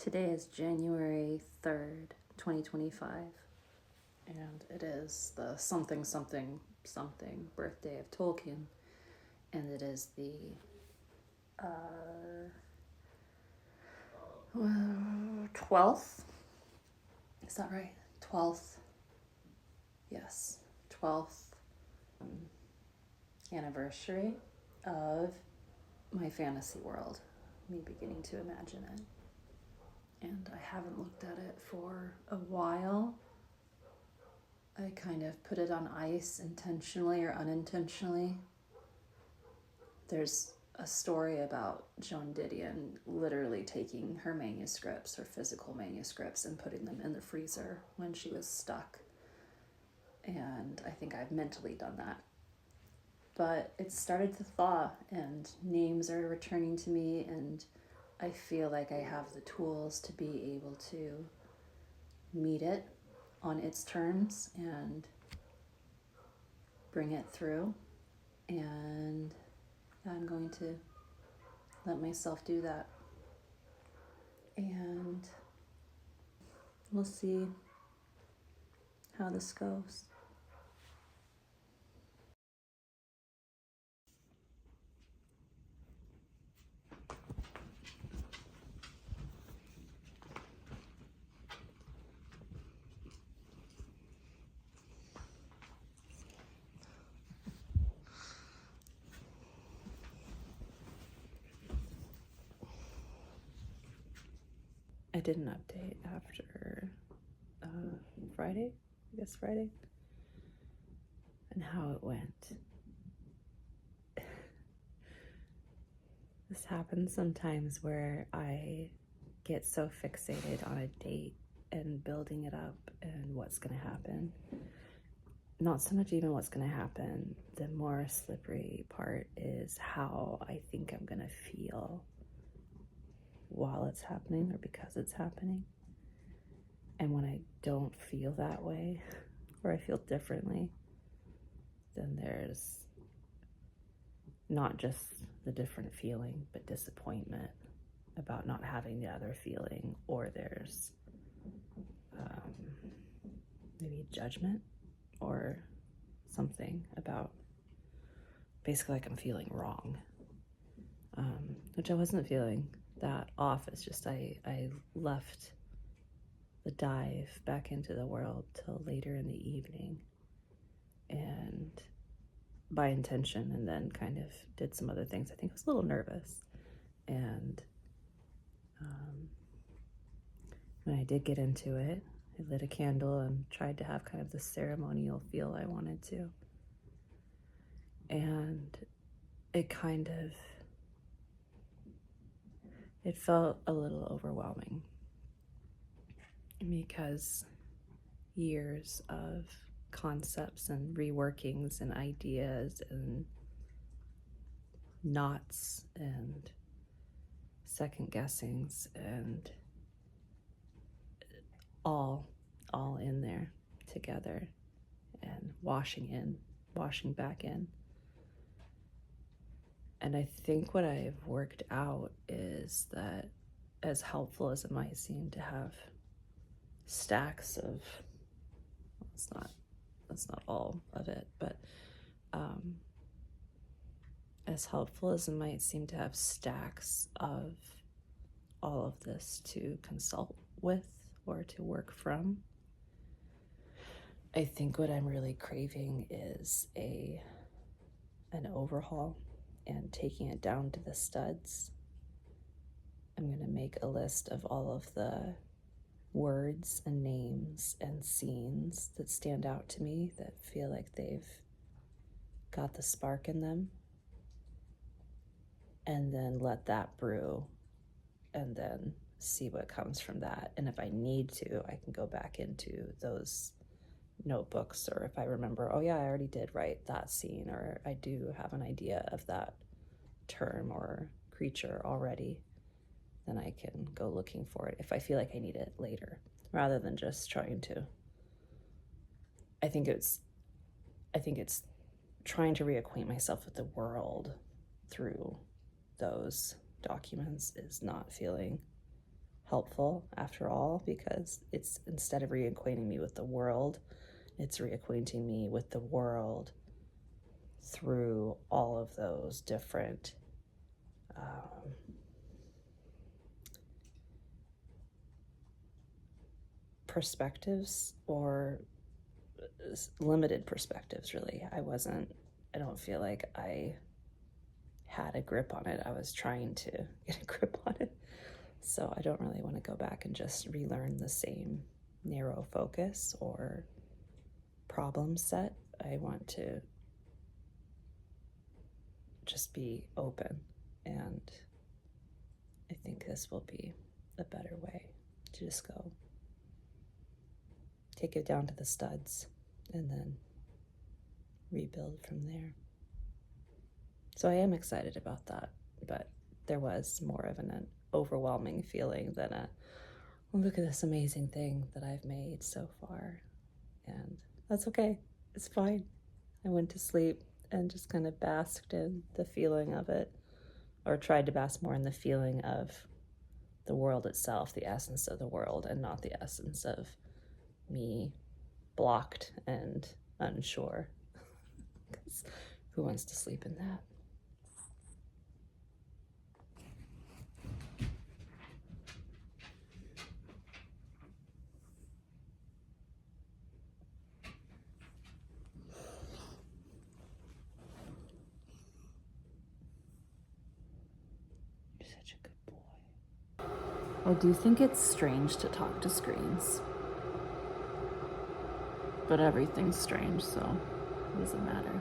Today is January 3rd, 2025, and it is the something something something birthday of Tolkien, and it is the 12th. Is that right? 12th. Yes, 12th anniversary of my fantasy world, me beginning to imagine it. And I haven't looked at it for a while. I kind of put it on ice intentionally or unintentionally. There's a story about Joan Didion literally taking her manuscripts, her physical manuscripts, and putting them in the freezer when she was stuck. And I think I've mentally done that. But it started to thaw, and names are returning to me, and I feel like I have the tools to be able to meet it on its terms and bring it through. And I'm going to let myself do that. And we'll see how this goes. I did an update after Friday, and how it went. This happens sometimes where I get so fixated on a date and building it up and what's going to happen. Not so much even what's going to happen. The more slippery part is how I think I'm going to feel while it's happening or because it's happening. And when I don't feel that way, or I feel differently, then there's not just the different feeling, but disappointment about not having the other feeling, or there's maybe judgment or something about basically like I'm feeling wrong, which I wasn't feeling that off. It's just I left the dive back into the world till later in the evening, and by intention, and then kind of did some other things. I think I was a little nervous, and when I did get into it, I lit a candle and tried to have kind of the ceremonial feel I wanted to, and it felt a little overwhelming because years of concepts and reworkings and ideas and knots and second guessings and all in there together and washing back in. And I think what I've worked out is that, as helpful as it might seem to have stacks of, that's not all of it, but as helpful as it might seem to have stacks of all of this to consult with or to work from, I think what I'm really craving is an overhaul and taking it down to the studs. I'm going to make a list of all of the words and names and scenes that stand out to me, that feel like they've got the spark in them, and then let that brew and then see what comes from that. And if I need to, I can go back into those notebooks, or if I remember, oh yeah, I already did write that scene, or I do have an idea of that term or creature already, then I can go looking for it if I feel like I need it later, rather than just trying to. I think it's trying to reacquaint myself with the world through those documents is not feeling helpful after all, because it's, instead of reacquainting me with the world, it's reacquainting me with the world through all of those different perspectives, or limited perspectives, really. I don't feel like I had a grip on it. I was trying to get a grip on it. So I don't really want to go back and just relearn the same narrow focus or problem set. I want to just be open, and I think this will be a better way to just go take it down to the studs and then rebuild from there. So I am excited about that, but there was more of an overwhelming feeling than a, oh, look at this amazing thing that I've made so far. And that's okay. It's fine. I went to sleep and just kind of basked in the feeling of it, or tried to bask more in the feeling of the world itself, the essence of the world, and not the essence of me blocked and unsure. Because who wants to sleep in that? You're such a good boy. I do think it's strange to talk to screens, but everything's strange, so it doesn't matter.